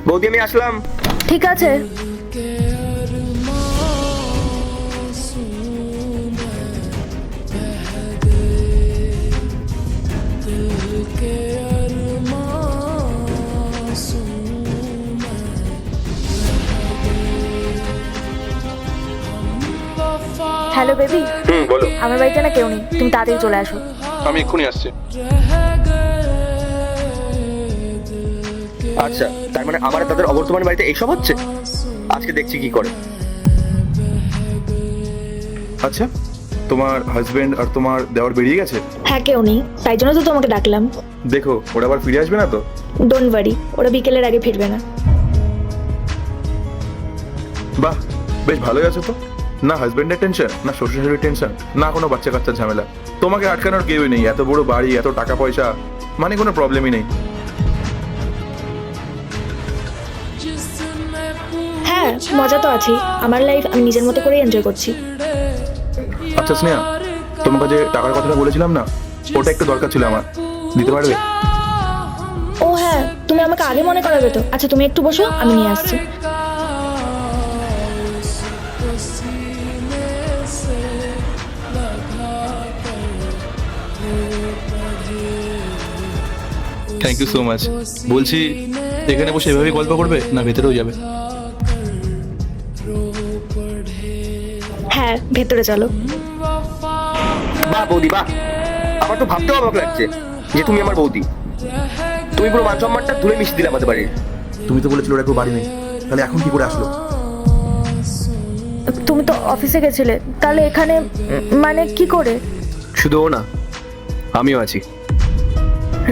বৌদি আমি আসলাম। ঠিক আছে। হ্যালো বেবি, বলো। আমার বাড়িতে না কেউ নেই, তুমি তাড়াতাড়ি চলে আসো। আমি এক্ষুনি আসছি। আচ্ছা, তার মানে আমার আর তাদের অবর্তমান বাড়িতে এইসব হচ্ছে। আজকে দেখছি কি করে। আচ্ছা, তোমার হাজবেন্ড আর তোমার দেওয়ার বেরিয়ে গেছে? হ্যাঁ, কেউ নেই, তাই জন্য তো তোমাকে ডাকলাম। দেখো ওরা আবার ফিরে আসবে না তো? ডোন্ট ওয়ারি, ওরা বিকেলের আগে ফিরবে না। বাহ, বেশ ভালোই আছো তো। না হাজবেন্ডের টেনশন, না শ্বশুর শাশুড়ির টেনশন, না কোনো বাচ্চা কাচ্চার ঝামেলা। তোমাকে আটকানোর কেউই নেই। এত বড় বাড়ি, এত টাকা পয়সা, মানে কোনো প্রবলেমই নেই। হ্যাঁ, মজা তো আছেই। আমার লাইফ আমি নিজের মতো করেই এনজয় করছি। আচ্ছা স্নেহা, তোমাকে যে টাকার কথাটা বলেছিলাম না, ওটা একটু দরকার ছিল আমার, দিতে পারবে? ও হ্যাঁ, তুমি আমাকে আগে মনে করাবে তো। আচ্ছা তুমি একটু বসো, আমি নিয়ে আসছি। Thank you so much. বলছি, এখানে বসে এভাবেই গল্প করবে না ভেতরেও যাবে? হ্যাঁ, ভেতরে চলো। বাহ বৌদি বাহ, আমার তো ভাবতেও অবাক লাগছে যে তুমি আমার বৌদি। তুমি পুরো মান সম্মানটা ধুলে মিশিয়ে দিলে আমাদের বাড়ির। তুমি তো বলেছিলে ওরা কেউ বাড়ি নেই, তাহলে এখন কি করে আসলো? তুমি তো অফিসে গেছিলে, তাহলে এখানে মানে কি করে? শুধু ও না, আমিও আছি।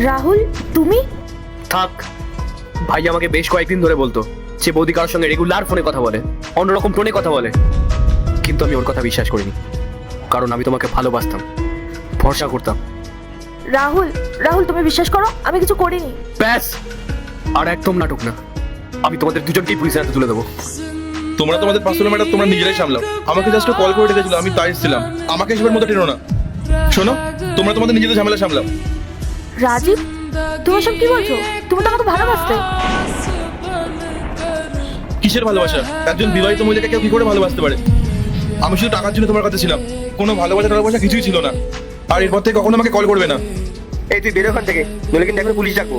রাহুল, তুমি? থাক, ভাই আমাকে বেশ কয়েকদিন ধরে বলতো যে বৌদি কারোর সঙ্গে রেগুলার ফোনে কথা বলে, অন্যরকম টোনে কথা বলে। কিন্তু আমি ওর কথা বিশ্বাস করিনি, কারণ আমি তোমাকে ভালোবাসতাম, ভরসা করতাম। রাহুল, রাহুল তুমি বিশ্বাস করো, আমি কিছু করিনি। ব্যাস, আর একদম নাটক না। আমি তোমাদের দুজনকেই পুলিশের হাতে তুলে দেবো। তোমরা তোমাদের পার্সোনাল ম্যাটার তোমরা নিজেরাই সামলাও। আমাকে জাস্ট কল করে ডেকেছিল, আমি তাই ছিলাম। আমাকে এসবের মধ্যে টেনো না। শোনো, তোমরা তোমাদের নিজেদের ঝামেলা সামলাও। রাজীব, তুমি সব কি বলছো? তুমি তো আমাকে ভালোবাসতে। কিসের ভালোবাসা? একজন বিবাহিত মহিলাকে কেউ কি করে ভালোবাসতে পারে? আমি শুধু টাকার জন্য তোমার কাছে ছিলাম, কোনো ভালোবাসা টালোবাসা কিছুই ছিল না। আর এরপর থেকে কখনো আমাকে কল করবে না। এই তুই বেরো ওখান থেকে, নইলে কিন্তু এখন পুলিশ ডাকবো।